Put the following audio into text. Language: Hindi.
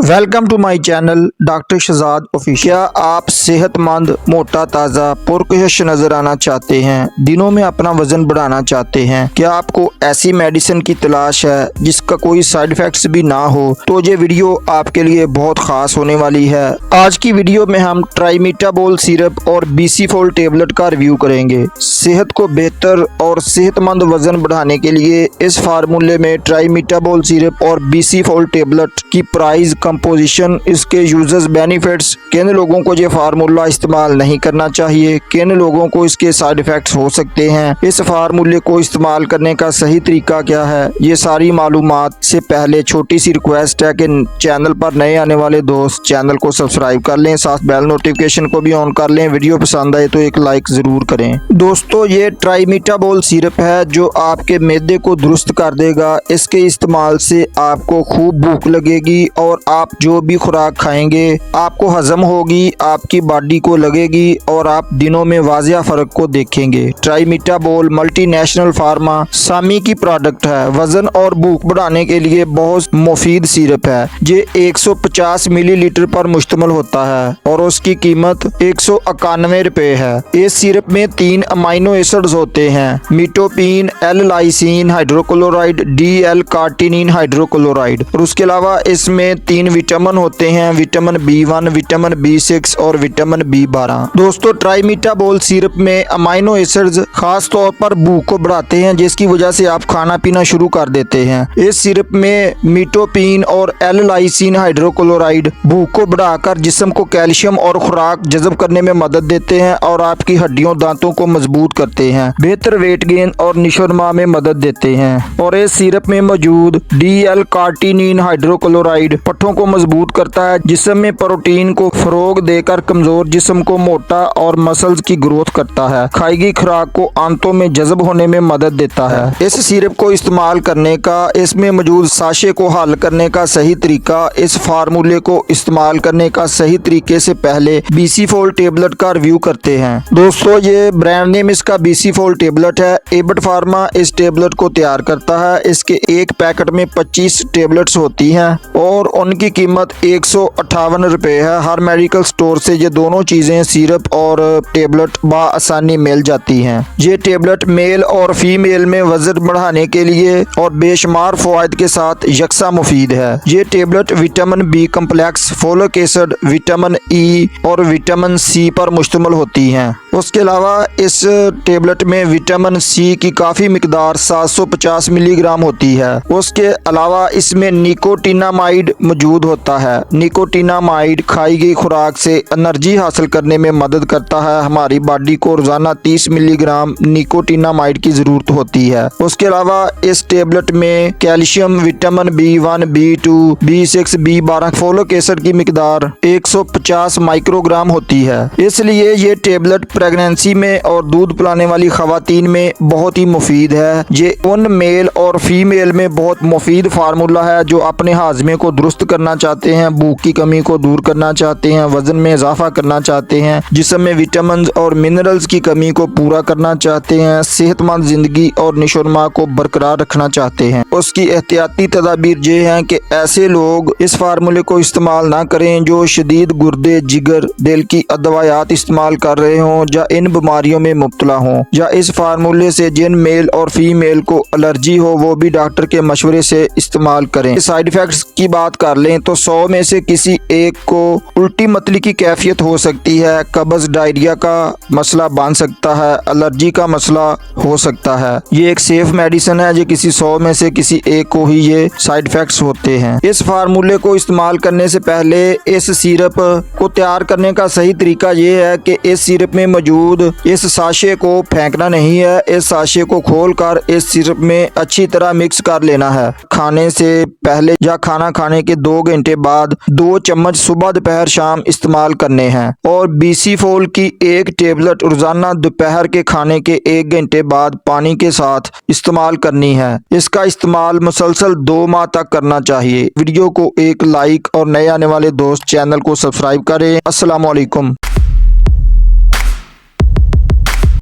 Welcome to my channel doctor Shahzad official. क्या आप सेहतमंद, मोटा, ताज़ा, पुरकशिश नजर आना चाहते हैं? दिनों में अपना वजन बढ़ाना चाहते हैं? क्या आपको ऐसी मेडिसिन की तलाश है जिसका कोई साइड इफेक्ट्स भी ना हो? तो ये वीडियो आपके लिए बहुत खास होने वाली है। आज की वीडियो में हम ट्राइमीटाबोल सिरप और बीसीफोल टेबलेट का रिव्यू करेंगे। सेहत को बेहतर और सेहतमंद वजन बढ़ाने के लिए इस फार्मूले में ट्राइमीटाबोल सिरप और बीसीफोल टेबलेट की प्राइस, कंपोजिशन, इसके यूजर्स, बेनिफिट्स, किन लोगों को ये फार्मूला इस्तेमाल नहीं करना चाहिए, किन लोगों को इसके साइड इफेक्ट्स हो सकते हैं, इस फार्मूले को इस्तेमाल करने का सही तरीका क्या है, ये सारी मालूमात से पहले छोटी सी रिक्वेस्ट है कि चैनल पर नए आने वाले दोस्त चैनल को सब्सक्राइब कर लें, साथ बेल नोटिफिकेशन को भी ऑन कर लें। वीडियो पसंद आए तो एक लाइक जरूर करें। दोस्तों, ये ट्राइमीटाबोल सिरप है जो आपके मैदे को दुरुस्त कर देगा। इसके इस्तेमाल से आपको खूब भूख लगेगी और आप जो भी खुराक खाएंगे आपको हजम होगी, आपकी बॉडी को लगेगी और आप दिनों में वाजिया फर्क को देखेंगे। ट्राइमीटाबोल मल्टीनेशनल फार्मा सामी की प्रोडक्ट है। वजन और भूख बढ़ाने के लिए बहुत मुफीद सिरप है। ये 150 मिलीलीटर पर मुश्तमिल होता है और उसकी कीमत 191 रुपए है। इस सिरप में 3 अमाइनो एसिड्स होते हैं: मीटोपिन, L lysine hydrochloride, DL carnitine hydrochloride, और उसके अलावा इसमें 3 विटामिन होते हैं: विटामिन B1, विटामिन B6 और विटामिन B12। दोस्तों, ट्राइमीटाबोल सिरप में अमाइनो एसिड्स खास तौर पर भूख को बढ़ाते हैं, जिसकी वजह से आप खाना पीना शुरू कर देते हैं। इस सिरप में मीटोपिन और एल लाइसिन हाइड्रोक्लोराइड भूख को बढ़ाकर जिस्म को कैल्शियम और खुराक जज़ब करने में मदद देते हैं और आपकी हड्डियों, दांतों को मजबूत करते हैं, बेहतर वेट गेन और निशोनमा में मदद देते हैं। और इस सिरप में मौजूद DL कार्टिनिन हाइड्रोक्लोराइड पट्टों को मजबूत करता है, जिस्म में प्रोटीन को फरोग देकर कमजोर जिस्म को मोटा और मसल्स की ग्रोथ करता है। खाई गई खुराक को आंतों में जज़ब होने में मदद देता है। इस सिरप को इस्तेमाल करने का, इसमें मौजूद साशे को हल करने का सही तरीका, इस फार्मूले को इस्तेमाल करने का सही तरीके से पहले बीसीफोल टेबलेट का रिव्यू करते हैं। दोस्तों, ये ब्रांड नेम इसका बीसीफोल टेबलेट है। एबट फार्मा इस टेबलेट को तैयार करता है। इसके एक पैकेट में 25 टेबलेट्स होती हैं और उनकी कीमत 158 रुपए है। हर मेडिकल स्टोर से ये दोनों चीजें, सिरप और टेबलेट, बआसानी मिल जाती हैं। ये टेबलेट मेल और फीमेल में वजन बढ़ाने के लिए और बेशुमार फवायद के साथ यकसा मुफीद है। ये tablet vitamin B complex, folic acid, vitamin E और विटामिन C पर मुश्तमिल होती हैं। उसके अलावा इस टेबलेट में विटामिन C की काफ़ी मिकदार 750 मिलीग्राम होती है। उसके अलावा इसमें निकोटिनामाइड मौजूद होता है। निकोटिनामाइड खाई गई खुराक से एनर्जी हासिल करने में मदद करता है। हमारी बॉडी को रोजाना 30 मिलीग्राम निकोटिनामाइड की जरूरत होती है। उसके अलावा इस टेबलेट में calcium, vitamin B1, B2, B6, B12, folic acid की मिकदार 150 माइक्रोग्राम होती है। इसलिए ये टेबलेट प्रेगनेंसी में और दूध पिलाने वाली खवातीन में बहुत ही मुफीद है। ये उन मेल और फीमेल में बहुत मुफीद फार्मूला है जो अपने हाजमे को दुरुस्त करना चाहते हैं, भूख की कमी को दूर करना चाहते हैं, वजन में इजाफा करना चाहते हैं, जिस्म में विटामिन और मिनरल्स की कमी को पूरा करना चाहते हैं, सेहतमंद जिंदगी और निशोनमा को बरकरार रखना चाहते हैं। उसकी एहतियाती तदाबीर ये हैं कि ऐसे लोग इस फार्मूले को इस्तेमाल ना करें जो शदीद गुर्दे, जिगर, दिल की अदवायात इस्तेमाल कर रहे हों या इन बीमारियों में मुब्तला हों, या इस फार्मूले से जिन मेल और फीमेल को एलर्जी हो वो भी डॉक्टर के मशवरे से इस्तेमाल करें। साइड इफेक्ट्स की बात कर लें तो 100 में से किसी एक को उल्टी मतली की कैफियत हो सकती है, कब्ज, डायरिया का मसला बन सकता है, एलर्जी का मसला हो सकता है। ये एक सेफ मेडिसिन है। ये किसी 100 में से किसी एक को ही ये साइड इफेक्ट्स होते हैं। इस फार्मूले को इस्तेमाल करने से पहले इस सिरप को तैयार करने का सही तरीका ये है कि इस सिरप में मौजूद इस साशे को फेंकना नहीं है। इस साशे को खोलकर इस सिरप में अच्छी तरह मिक्स कर लेना है। खाने से पहले या खाना खाने के 2 घंटे बाद 2 चम्मच सुबह, दोपहर, शाम इस्तेमाल करने हैं। और बीसीफोल की एक टेबलेट रोजाना दोपहर के खाने के 1 घंटे बाद पानी के साथ इस्तेमाल करनी है। इसका इस्तेमाल मुसलसल 2 माह तक करना चाहिए। वीडियो को एक लाइक और नए आने वाले दोस्त चैनल को सब्सक्राइब करें। अस्सलाम वालेकुम।